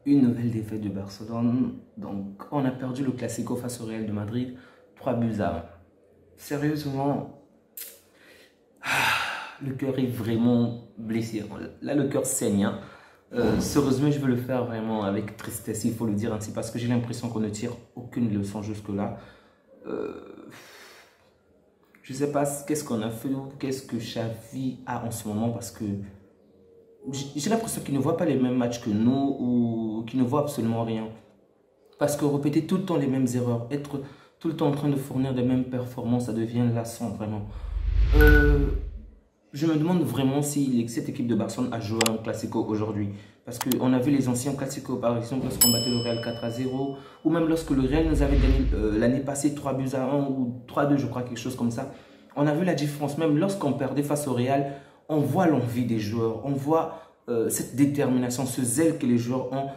Une nouvelle défaite de Barcelone. Donc, on a perdu le Classico face au Real de Madrid, 3-1. Sérieusement, le cœur est vraiment blessé. Là, le cœur saigne. Hein. Ce résumé, je veux le faire vraiment avec tristesse, il faut le dire ainsi, parce que j'ai l'impression qu'on ne tire aucune leçon jusque-là. Je ne sais pas qu'est-ce qu'on a fait ou qu'est-ce que Xavi a en ce moment, parce que j'ai l'impression qu'il ne voit pas les mêmes matchs que nous ou qu'il ne voit absolument rien. Parce que répéter tout le temps les mêmes erreurs, être tout le temps en train de fournir les mêmes performances, ça devient lassant vraiment. Je me demande vraiment si cette équipe de Barcelone a joué un Classico aujourd'hui. Parce qu'on a vu les anciens Classicos, par exemple, lorsqu'on battait le Real 4-0, ou même lorsque le Real nous avait gagné l'année passée 3-1 ou 3-2, je crois, quelque chose comme ça. On a vu la différence, même lorsqu'on perdait face au Real, on voit l'envie des joueurs, on voit cette détermination, ce zèle que les joueurs ont,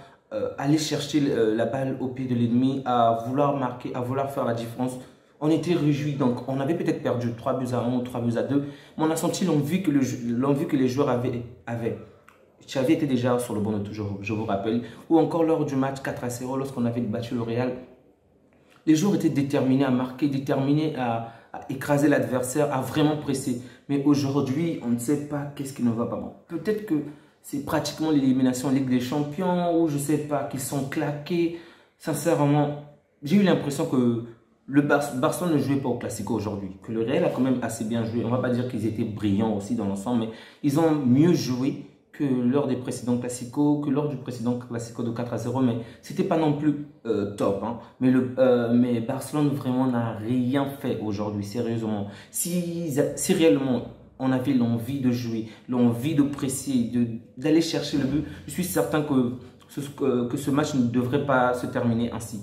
aller chercher la balle au pied de l'ennemi, à vouloir marquer, à vouloir faire la différence. On était réjouis, donc on avait peut-être perdu 3-1 ou 3-2, mais on a senti l'envie que les joueurs avaient. Xavi était déjà sur le bon de je vous rappelle, ou encore lors du match 4-0, lorsqu'on avait battu le Real, les joueurs étaient déterminés à marquer, déterminés à écraser l'adversaire, à vraiment presser. Mais aujourd'hui, on ne sait pas qu'est-ce qui ne va pas. Bon, peut-être que c'est pratiquement l'élimination en Ligue des Champions, ou je ne sais pas, qu'ils sont claqués. Sincèrement, j'ai eu l'impression que le Barcelone ne jouait pas au Classico aujourd'hui, que le Real a quand même assez bien joué. On ne va pas dire qu'ils étaient brillants aussi dans l'ensemble, mais ils ont mieux joué que lors des précédents Classicos, que lors du précédent Classico de 4-0, mais c'était pas non plus top. Hein. Mais Barcelone vraiment n'a rien fait aujourd'hui, sérieusement. Si réellement on avait l'envie de jouer, l'envie de presser, d'aller chercher le but, je suis certain que ce match ne devrait pas se terminer ainsi.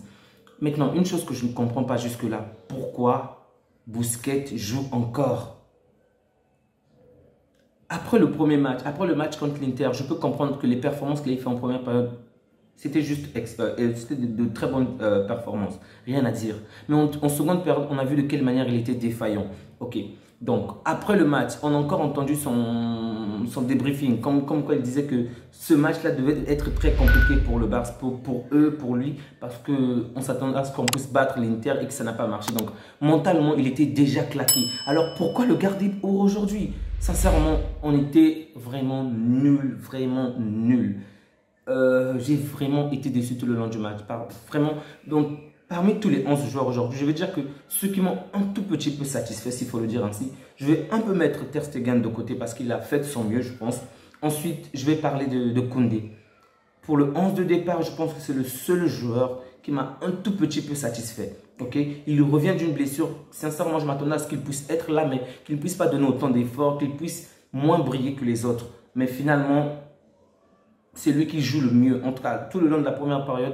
Maintenant, une chose que je ne comprends pas jusque-là, pourquoi Busquets joue encore? Après le premier match, après le match contre l'Inter, je peux comprendre que les performances qu'il a fait en première période, c'était juste c'était de très bonnes performances, rien à dire. Mais en seconde période, on a vu de quelle manière il était défaillant. Ok, donc après le match, on a encore entendu son débriefing, comme quoi il disait que ce match-là devait être très compliqué pour le Barça, pour eux, pour lui, parce qu'on s'attendait à ce qu'on puisse battre l'Inter et que ça n'a pas marché. Donc mentalement, il était déjà claqué. Alors pourquoi le garder pour aujourd'hui? Sincèrement, on était vraiment nul, vraiment nul. J'ai vraiment été déçu tout le long du match. Vraiment, donc, parmi tous les 11 joueurs aujourd'hui, je vais dire que ceux qui m'ont un tout petit peu satisfait, s'il faut le dire ainsi, je vais un peu mettre Ter Stegen de côté parce qu'il a fait de son mieux, je pense. Ensuite, je vais parler de Koundé. Pour le 11 de départ, je pense que c'est le seul joueur qui m'a un tout petit peu satisfait. Okay? Il revient d'une blessure. Sincèrement, je m'attendais à ce qu'il puisse être là, mais qu'il ne puisse pas donner autant d'efforts, qu'il puisse moins briller que les autres. Mais finalement, c'est lui qui joue le mieux. En tout cas, tout le long de la première période,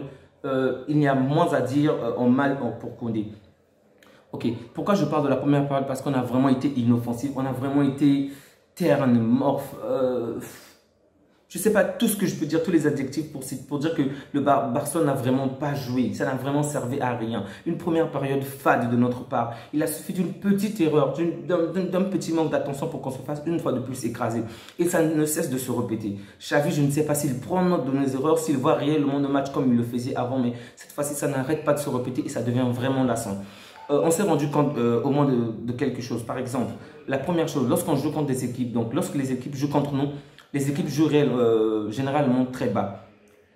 il n'y a moins à dire en mal pour Koundé. Ok, pourquoi je parle de la première période? Parce qu'on a vraiment été inoffensif, on a vraiment été terne, morphe. Je ne sais pas tout ce que je peux dire, tous les adjectifs pour dire que le Barcelone n'a vraiment pas joué. Ça n'a vraiment servi à rien. Une première période fade de notre part. Il a suffi d'une petite erreur, d'un petit manque d'attention pour qu'on se fasse une fois de plus écraser. Et ça ne cesse de se répéter. Xavi, je ne sais pas s'il prend note de nos erreurs, s'il voit réellement le match comme il le faisait avant, mais cette fois-ci, ça n'arrête pas de se répéter et ça devient vraiment lassant. On s'est rendu compte au moins de quelque chose. Par exemple, la première chose, lorsqu'on joue contre des équipes, donc lorsque les équipes jouent contre nous, les équipes jouent généralement très bas.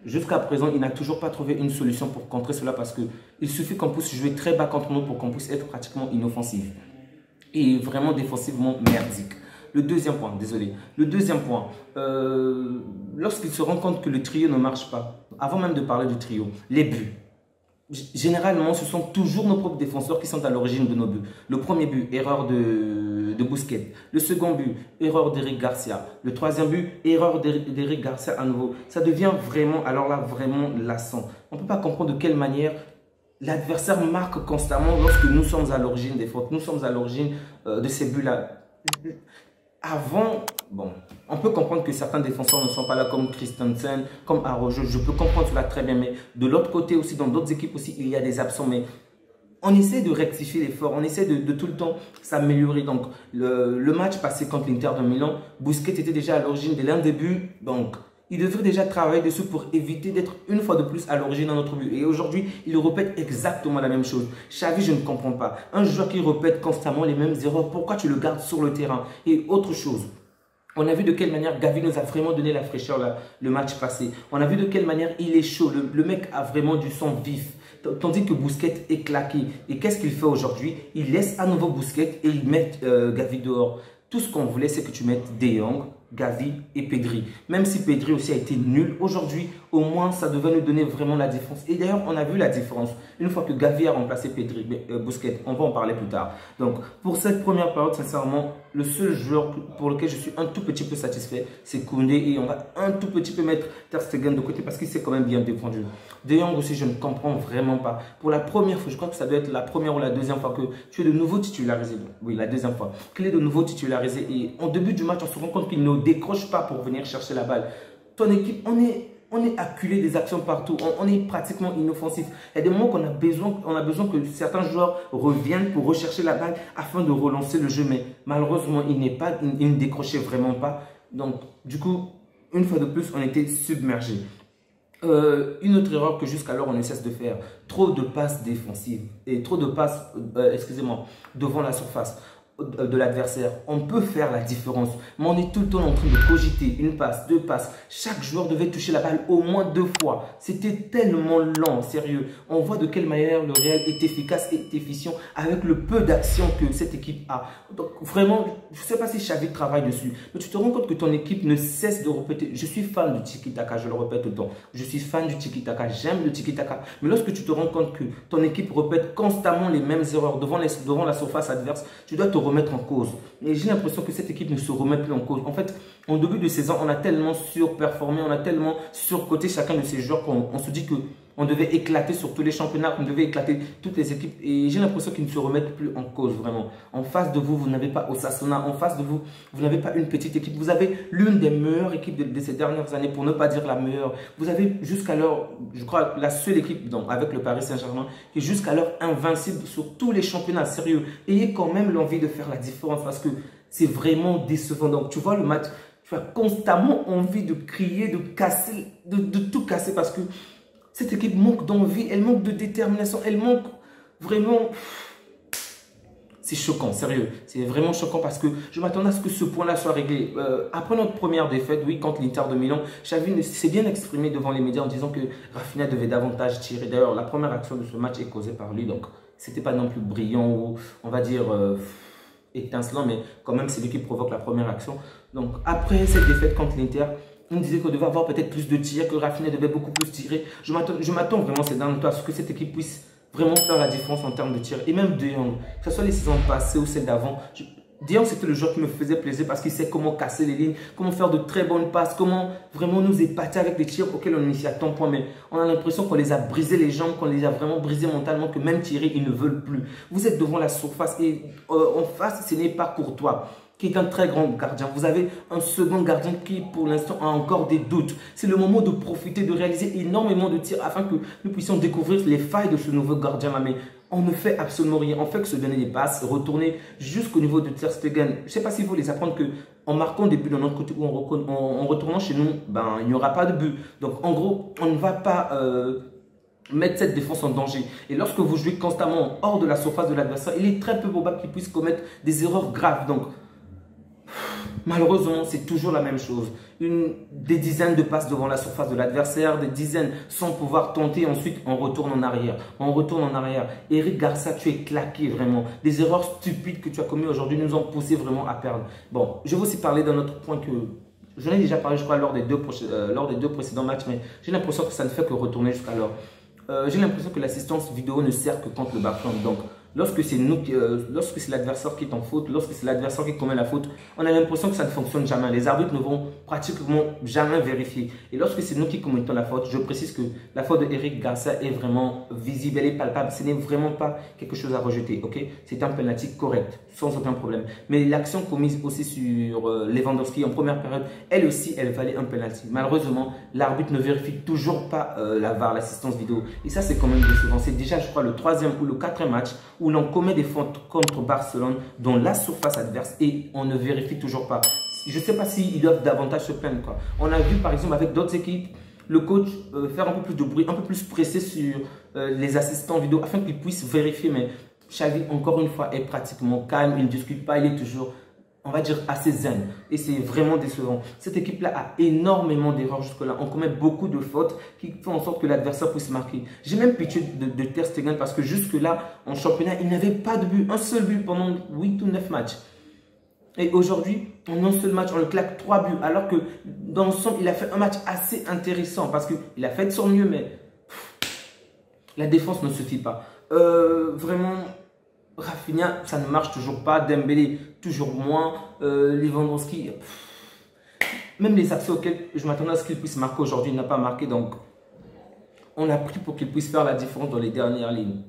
Jusqu'à présent, il n'a toujours pas trouvé une solution pour contrer cela parce qu'il suffit qu'on puisse jouer très bas contre nous pour qu'on puisse être pratiquement inoffensif. Et vraiment défensivement merdique. Le deuxième point, désolé. Le deuxième point, lorsqu'il se rend compte que le trio ne marche pas, avant même de parler du trio, les buts. Généralement, ce sont toujours nos propres défenseurs qui sont à l'origine de nos buts. Le premier but, erreur de Busquets. Le second but, erreur d'Eric Garcia. Le troisième but, erreur d'Eric Garcia à nouveau. Ça devient vraiment, alors là, vraiment lassant. On ne peut pas comprendre de quelle manière l'adversaire marque constamment lorsque nous sommes à l'origine des fautes. Nous sommes à l'origine de ces buts-là. Avant, bon, on peut comprendre que certains défenseurs ne sont pas là comme Christensen, comme Araujo. Je peux comprendre cela très bien, mais de l'autre côté aussi, dans d'autres équipes aussi, il y a des absents. Mais on essaie de rectifier l'effort, on essaie de tout le temps s'améliorer. Donc, le match passé contre l'Inter de Milan, Busquets était déjà à l'origine de l'un des buts. Donc, Il devrait déjà travailler dessus pour éviter d'être une fois de plus à l'origine dans notre but. Et aujourd'hui, il répète exactement la même chose. Xavi, je ne comprends pas. Un joueur qui répète constamment les mêmes erreurs, pourquoi tu le gardes sur le terrain? Et autre chose. On a vu de quelle manière Gavi nous a vraiment donné la fraîcheur là, le match passé. On a vu de quelle manière il est chaud. Le mec a vraiment du sang vif. Tandis que Busquets est claqué. Et qu'est-ce qu'il fait aujourd'hui? Il laisse à nouveau Busquets et il met Gavi dehors. Tout ce qu'on voulait, c'est que tu mettes De Jong, Gavi et Pedri. Même si Pedri aussi a été nul aujourd'hui, au moins ça devait nous donner vraiment la différence. Et d'ailleurs, on a vu la différence une fois que Gavi a remplacé Pedri, Busquets. On va en parler plus tard. Donc, pour cette première période, sincèrement, le seul joueur pour lequel je suis un tout petit peu satisfait, c'est Koundé. Et on va un tout petit peu mettre Ter Stegen de côté parce qu'il s'est quand même bien défendu. De Jong aussi, je ne comprends vraiment pas. Pour la première fois, je crois que ça doit être la première ou la deuxième fois que tu es de nouveau titularisé. Oui, la deuxième fois. Qu'il est de nouveau titularisé. Et en début du match, on se rend compte qu'il ne décroche pas pour venir chercher la balle. Ton équipe, on est acculé des actions partout. On est pratiquement inoffensif. Il y a des moments qu'on a besoin que certains joueurs reviennent pour rechercher la balle afin de relancer le jeu. Mais malheureusement, il ne décrochait vraiment pas. Donc, du coup, une fois de plus, on était submergé. Une autre erreur que jusqu'alors on ne cesse de faire, trop de passes défensives et trop de passes, devant la surface de l'adversaire. On peut faire la différence, mais on est tout le temps en train de cogiter une passe, deux passes. Chaque joueur devait toucher la balle au moins 2 fois. C'était tellement lent, sérieux. On voit de quelle manière le Real est efficace et efficient avec le peu d'action que cette équipe a. Donc vraiment, je ne sais pas si Xavi travaille dessus, mais tu te rends compte que ton équipe ne cesse de répéter. Je suis fan du tiki-taka, je le répète tout le temps. Je suis fan du tiki-taka, j'aime le tiki-taka. Mais lorsque tu te rends compte que ton équipe répète constamment les mêmes erreurs devant la surface adverse, tu dois te remettre en cause. Et j'ai l'impression que cette équipe ne se remet plus en cause. En fait, en début de saison, on a tellement surperformé, on a tellement surcoté chacun de ces joueurs qu'on se dit que on devait éclater sur tous les championnats, qu'on devait éclater toutes les équipes. Et j'ai l'impression qu'ils ne se remettent plus en cause, vraiment. En face de vous, vous n'avez pas Osasuna. En face de vous, vous n'avez pas une petite équipe. Vous avez l'une des meilleures équipes de ces dernières années, pour ne pas dire la meilleure. Vous avez jusqu'alors, je crois, la seule équipe donc, avec le Paris Saint-Germain qui est jusqu'alors invincible sur tous les championnats. Sérieux. Ayez quand même l'envie de faire la différence parce que c'est vraiment décevant. Donc, tu vois le match, tu as constamment envie de crier, de casser, de tout casser parce que cette équipe manque d'envie, elle manque de détermination, elle manque vraiment... C'est choquant, sérieux. C'est vraiment choquant parce que je m'attendais à ce que ce point-là soit réglé. Après notre première défaite, oui, contre l'Inter de Milan, Xavi s'est bien exprimé devant les médias en disant que Rafinha devait davantage tirer. D'ailleurs, la première action de ce match est causée par lui, donc c'était pas non plus brillant ou, on va dire, étincelant, mais quand même, c'est lui qui provoque la première action. Donc, après cette défaite contre l'Inter, on disait qu'on devait avoir peut-être plus de tirs, que Rafinha devait beaucoup plus tirer. Je m'attends vraiment ces derniers temps à ce que cette équipe puisse vraiment faire la différence en termes de tirs. Et même De Jong, que ce soit les saisons passées ou celles d'avant, De Jong c'était le joueur qui me faisait plaisir parce qu'il sait comment casser les lignes, comment faire de très bonnes passes, comment vraiment nous épater avec les tirs auxquels on ne s'y attend point. Mais on a l'impression qu'on les a brisés les jambes, qu'on les a vraiment brisés mentalement, que même tirer, ils ne veulent plus. Vous êtes devant la surface et en face, ce n'est pas Courtois, qui est un très grand gardien. Vous avez un second gardien qui, pour l'instant, a encore des doutes. C'est le moment de profiter, de réaliser énormément de tirs afin que nous puissions découvrir les failles de ce nouveau gardien-là. Mais on ne fait absolument rien. On fait que se donner des passes, retourner jusqu'au niveau de Ter Stegen. Je ne sais pas s'il faut les apprendre que en marquant des buts de notre côté ou en retournant chez nous, ben, il n'y aura pas de but. Donc, en gros, on ne va pas... mettre cette défense en danger. Et lorsque vous jouez constamment hors de la surface de l'adversaire, il est très peu probable qu'il puisse commettre des erreurs graves. Donc, malheureusement, c'est toujours la même chose. Des dizaines de passes devant la surface de l'adversaire, des dizaines sans pouvoir tenter. Ensuite, on retourne en arrière. On retourne en arrière. Eric Garcia, tu es claqué vraiment. Des erreurs stupides que tu as commises aujourd'hui nous ont poussé vraiment à perdre. Bon, je vais aussi parler d'un autre point que j'en ai déjà parlé, je crois, lors des deux précédents matchs, mais j'ai l'impression que ça ne fait que retourner jusqu'alors. J'ai l'impression que l'assistance vidéo ne sert que contre le backhand. Donc, lorsque c'est l'adversaire qui est en faute, lorsque c'est l'adversaire qui commet la faute, on a l'impression que ça ne fonctionne jamais. Les arbitres ne vont pratiquement jamais vérifier. Et lorsque c'est nous qui commettons la faute, je précise que la faute de Eric Garcia est vraiment visible, elle est palpable. Ce n'est vraiment pas quelque chose à rejeter. Okay? C'est un penalty correct, sans aucun problème. Mais l'action commise aussi sur Lewandowski en première période, elle aussi, elle valait un penalty. Malheureusement, l'arbitre ne vérifie toujours pas la VAR, l'assistance vidéo. Et ça, c'est quand même décevant. C'est déjà, je crois, le 3e ou le 4e match où l'on commet des fautes contre Barcelone dans la surface adverse et on ne vérifie toujours pas. je ne sais pas s'ils doivent davantage se plaindre, quoi. On a vu par exemple avec d'autres équipes, le coach faire un peu plus de bruit, un peu plus pressé sur les assistants vidéo afin qu'ils puissent vérifier. Mais Xavi, encore une fois, est pratiquement calme, il ne discute pas, il est toujours, on va dire, assez zen. Et c'est vraiment décevant. Cette équipe-là a énormément d'erreurs jusque-là. On commet beaucoup de fautes qui font en sorte que l'adversaire puisse marquer. J'ai même pitié de Ter Stegen parce que jusque-là, en championnat, il n'avait pas de but, un seul but pendant 8 ou 9 matchs. Et aujourd'hui, en un seul match, on le claque 3 buts. Alors que dans l'ensemble, il a fait un match assez intéressant parce qu'il a fait de son mieux, mais la défense ne suffit pas. Vraiment, Rafinha, ça ne marche toujours pas. Dembélé, toujours moins. Lewandowski, même les accès auxquels je m'attendais à ce qu'il puisse marquer aujourd'hui, il n'a pas marqué. Donc, on a pris pour qu'il puisse faire la différence dans les dernières lignes.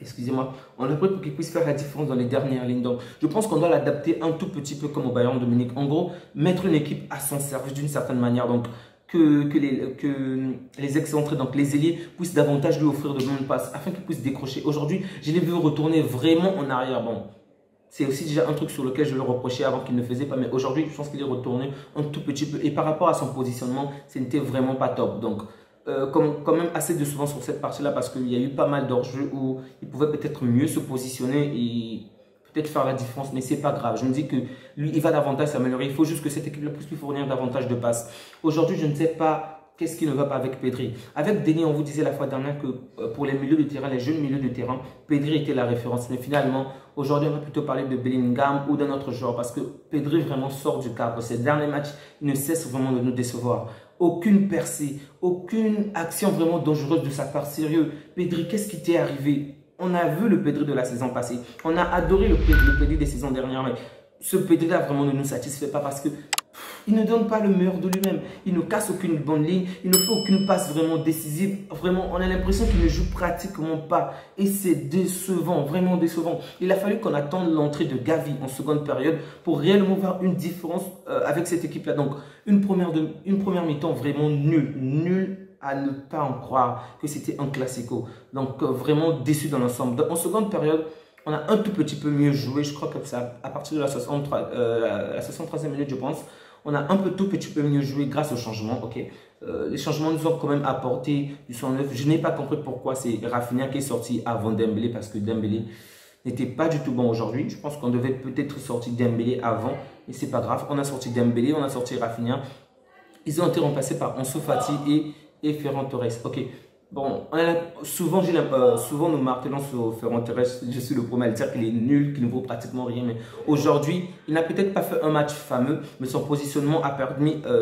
Excusez-moi, on a pris pour qu'il puisse faire la différence dans les dernières lignes. Donc, je pense qu'on doit l'adapter un tout petit peu comme au Bayern de Munich. En gros, mettre une équipe à son service d'une certaine manière. Donc, que les excentrés, donc les ailiers, puissent davantage lui offrir de bonnes passes afin qu'il puisse décrocher. Aujourd'hui, je l'ai vu retourner vraiment en arrière. Bon, c'est aussi déjà un truc sur lequel je le reprochais avant qu'il ne faisait pas. Mais aujourd'hui, je pense qu'il est retourné un tout petit peu. Et par rapport à son positionnement, ce n'était vraiment pas top. Donc, quand même assez décevant sur cette partie-là parce qu'il y a eu pas mal d'hors-jeu où il pouvait peut-être mieux se positionner et peut-être faire la différence, mais c'est pas grave. Je me dis que lui, il va davantage s'améliorer. Il faut juste que cette équipe-là puisse lui fournir davantage de passes. Aujourd'hui, je ne sais pas qu'est-ce qui ne va pas avec Pedri. Avec Denis, on vous disait la fois dernière que pour les milieux de terrain, les jeunes milieux de terrain, Pedri était la référence. Mais finalement, aujourd'hui, on va plutôt parler de Bellingham ou d'un autre joueur parce que Pedri vraiment sort du cadre. Ces derniers matchs, il ne cesse vraiment de nous décevoir. Aucune percée, aucune action vraiment dangereuse de sa part. Sérieux, Pedri, qu'est-ce qui t'est arrivé? On a vu le Pedri de la saison passée. On a adoré le Pedri des saisons dernières. Mais ce Pedri-là vraiment ne nous satisfait pas parce que il ne donne pas le meilleur de lui-même. Il ne casse aucune bonne ligne. Il ne fait aucune passe vraiment décisive. Vraiment, on a l'impression qu'il ne joue pratiquement pas. Et c'est décevant, vraiment décevant. Il a fallu qu'on attende l'entrée de Gavi en seconde période pour réellement voir une différence avec cette équipe-là. Donc, une première mi-temps vraiment nulle. Nulle à ne pas en croire que c'était un classico. Donc, vraiment déçu dans l'ensemble. En seconde période, on a un tout petit peu mieux joué. Je crois que ça, à partir de la 63e minute, je pense, on a un tout petit peu mieux joué grâce aux changements. Okay. Les changements nous ont quand même apporté du sang neuf. Je n'ai pas compris pourquoi c'est Rafinha qui est sorti avant Dembélé parce que Dembélé n'était pas du tout bon aujourd'hui. Je pense qu'on devait peut-être sortir Dembélé avant, mais c'est pas grave. On a sorti Dembélé, on a sorti Rafinha. Ils ont été remplacés par Ansu Fati et Ferran Torres. Ok. Bon, souvent nous martelons sur Ferran Torres. Je suis le premier à le dire qu'il est nul, qu'il ne vaut pratiquement rien. Mais aujourd'hui, il n'a peut-être pas fait un match fameux, mais son positionnement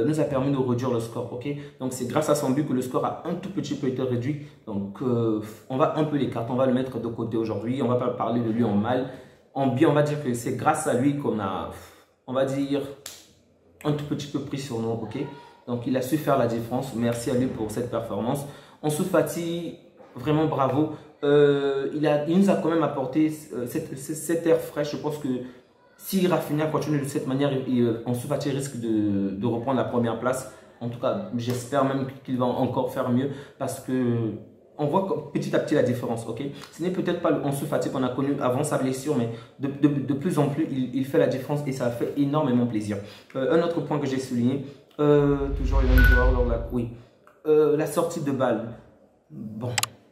nous a permis de réduire le score. Okay. Donc, c'est grâce à son but que le score a un tout petit peu été réduit. Donc, on va un peu l'écarter, on va le mettre de côté aujourd'hui. On ne va pas parler de lui en mal. En bien, on va dire que c'est grâce à lui qu'on a, on va dire, un tout petit peu pris sur nous. Okay. Donc, il a su faire la différence. Merci à lui pour cette performance. Ansu Fati, vraiment bravo. Il nous a quand même apporté cet air frais. Je pense que si Rafinha continue de cette manière, Ansu Fati risque de reprendre la première place. En tout cas, j'espère même qu'il va encore faire mieux parce que on voit petit à petit la différence. Okay? Ce n'est peut-être pas le Ansu Fati qu'on a connu avant sa blessure, mais de plus en plus, il fait la différence et ça fait énormément plaisir. Un autre point que j'ai souligné, toujours le même joueur lors de la... Oui. La sortie de balle, bon,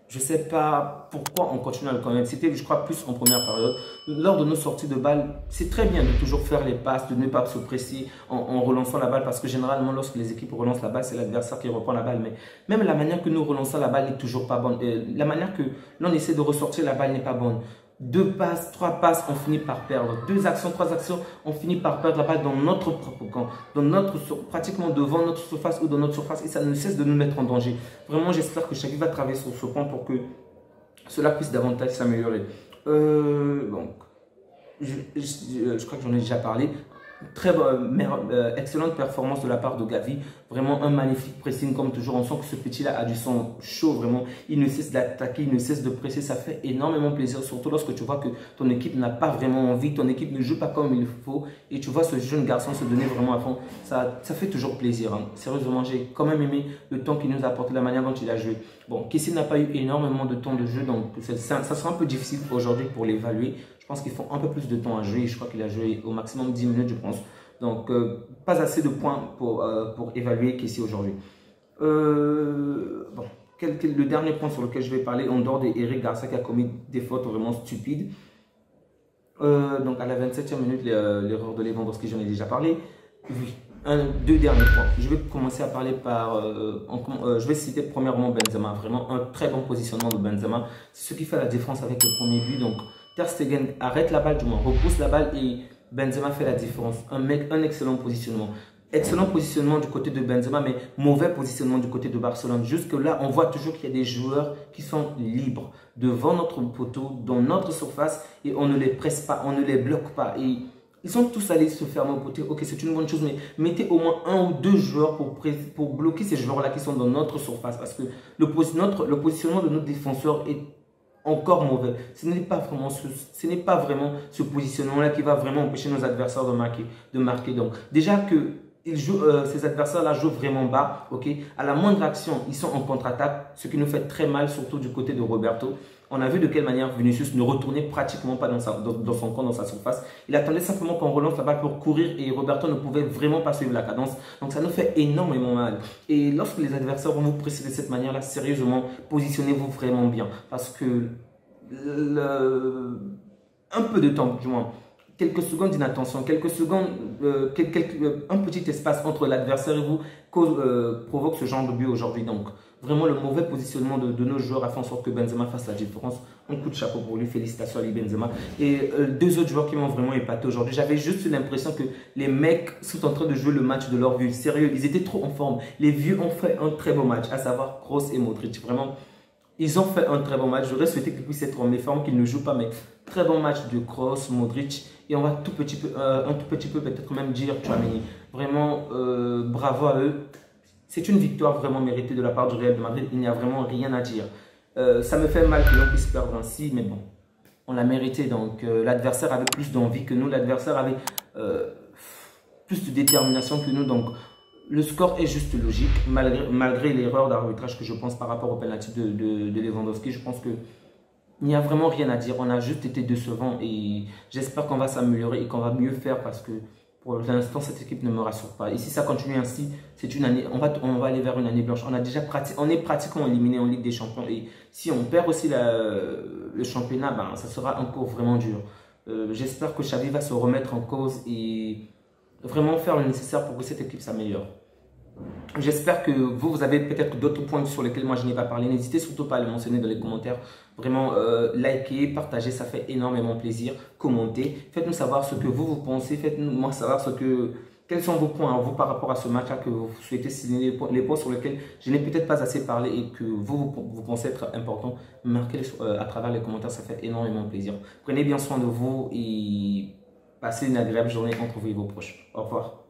je ne sais pas pourquoi on continue à le connaître. C'était, je crois, plus en première période. Lors de nos sorties de balle, c'est très bien de toujours faire les passes, de ne pas se presser en relançant la balle parce que généralement, lorsque les équipes relancent la balle, c'est l'adversaire qui reprend la balle. Mais même la manière que nous relançons la balle n'est toujours pas bonne. La manière que l'on essaie de ressortir la balle n'est pas bonne. 2 passes, 3 passes, on finit par perdre. 2 actions, 3 actions, on finit par perdre la balle dans notre propre camp, pratiquement devant notre surface ou dans notre surface et ça ne cesse de nous mettre en danger. Vraiment, j'espère que chacun va travailler sur ce point pour que cela puisse davantage s'améliorer. Donc, je crois que j'en ai déjà parlé. Très excellente performance de la part de Gavi. Vraiment un magnifique pressing comme toujours. On sent que ce petit-là a du sang chaud. Vraiment, il ne cesse d'attaquer, il ne cesse de presser. Ça fait énormément plaisir. Surtout lorsque tu vois que ton équipe n'a pas vraiment envie. Ton équipe ne joue pas comme il faut. Et tu vois ce jeune garçon se donner vraiment à fond. Ça fait toujours plaisir. Hein. Sérieusement, j'ai quand même aimé le temps qu'il nous a apporté, la manière dont il a joué. Bon, Kessie n'a pas eu énormément de temps de jeu. Donc, ça sera un peu difficile aujourd'hui pour l'évaluer. Je pense qu'il faut un peu plus de temps à jouer. Je crois qu'il a joué au maximum 10 minutes, je pense. Donc, pas assez de points pour évaluer Kessie aujourd'hui. Bon, le dernier point sur lequel je vais parler, en dehors d'Eric Garcia qui a commis des fautes vraiment stupides. Donc, à la 27e minute, l'erreur de Lewandowski, j'en ai déjà parlé. Oui. Deux derniers points. Je vais commencer à parler par... je vais citer premièrement Benzema. Vraiment un très bon positionnement de Benzema. C'est ce qui fait la différence avec le premier but. Donc Ter Stegen arrête la balle, du moins repousse la balle et Benzema fait la différence. Un excellent positionnement. Excellent positionnement du côté de Benzema, mais mauvais positionnement du côté de Barcelone. Jusque là, on voit toujours qu'il y a des joueurs qui sont libres devant notre poteau, dans notre surface et on ne les presse pas, on ne les bloque pas. Et ils sont tous allés se fermer au côté. Ok, c'est une bonne chose, mais mettez au moins un ou deux joueurs pour bloquer ces joueurs-là qui sont dans notre surface. Parce que le positionnement de notre défenseur est encore mauvais. Ce n'est pas vraiment ce positionnement-là qui va vraiment empêcher nos adversaires de marquer. Donc, déjà que ces adversaires-là jouent vraiment bas. Ok, à la moindre action, ils sont en contre-attaque, ce qui nous fait très mal, surtout du côté de Roberto. On a vu de quelle manière Vinicius ne retournait pratiquement pas dans son camp, dans sa surface. Il attendait simplement qu'on relance la balle pour courir et Roberto ne pouvait vraiment pas suivre la cadence. Donc ça nous fait énormément mal. Et lorsque les adversaires vont vous presser de cette manière-là, sérieusement, positionnez-vous vraiment bien. Parce que un peu de temps, du moins, quelques secondes d'inattention, quelques secondes, un petit espace entre l'adversaire et vous provoque ce genre de but aujourd'hui. Donc, vraiment, le mauvais positionnement de nos joueurs a fait en sorte que Benzema fasse la différence. Un coup de chapeau pour lui, félicitations à lui Benzema. Et deux autres joueurs qui m'ont vraiment épaté aujourd'hui. J'avais juste l'impression que les mecs sont en train de jouer le match de leur vie. Sérieux, ils étaient trop en forme. Les vieux ont fait un très beau match, à savoir Kroos et Modric. Vraiment, ils ont fait un très bon match. J'aurais souhaité qu'ils puissent être en méforme, qu'ils ne jouent pas, mais très bon match de Kroos, Modric. Et on va un tout petit peu peut-être même dire Tchouaméni. Vraiment, bravo à eux. C'est une victoire vraiment méritée de la part du Real de Madrid. Il n'y a vraiment rien à dire. Ça me fait mal que l'on puisse perdre ainsi, mais bon, on l'a mérité. Donc, l'adversaire avait plus d'envie que nous. L'adversaire avait plus de détermination que nous. Donc, le score est juste logique, malgré l'erreur d'arbitrage que je pense par rapport au penalty de Lewandowski. Je pense que il n'y a vraiment rien à dire. On a juste été décevants et j'espère qu'on va s'améliorer et qu'on va mieux faire parce que pour l'instant, cette équipe ne me rassure pas. Et si ça continue ainsi, c'est une année, on va aller vers une année blanche. On est pratiquement éliminé en Ligue des Champions. Et si on perd aussi le championnat, ben, ça sera encore vraiment dur. J'espère que Xavi va se remettre en cause et vraiment faire le nécessaire pour que cette équipe s'améliore. J'espère que vous avez peut-être d'autres points sur lesquels moi je n'ai pas parlé. N'hésitez surtout pas à le mentionner dans les commentaires. Vraiment, likez, partagez, ça fait énormément plaisir. Commentez, faites-nous savoir ce que vous pensez. Faites-nous savoir quels sont vos points à vous par rapport à ce match-là que vous souhaitez signaler, les points sur lesquels je n'ai peut-être pas assez parlé et que vous pensez être important. Marquez-les à travers les commentaires, ça fait énormément plaisir. Prenez bien soin de vous et passez une agréable journée entre vous et vos proches. Au revoir.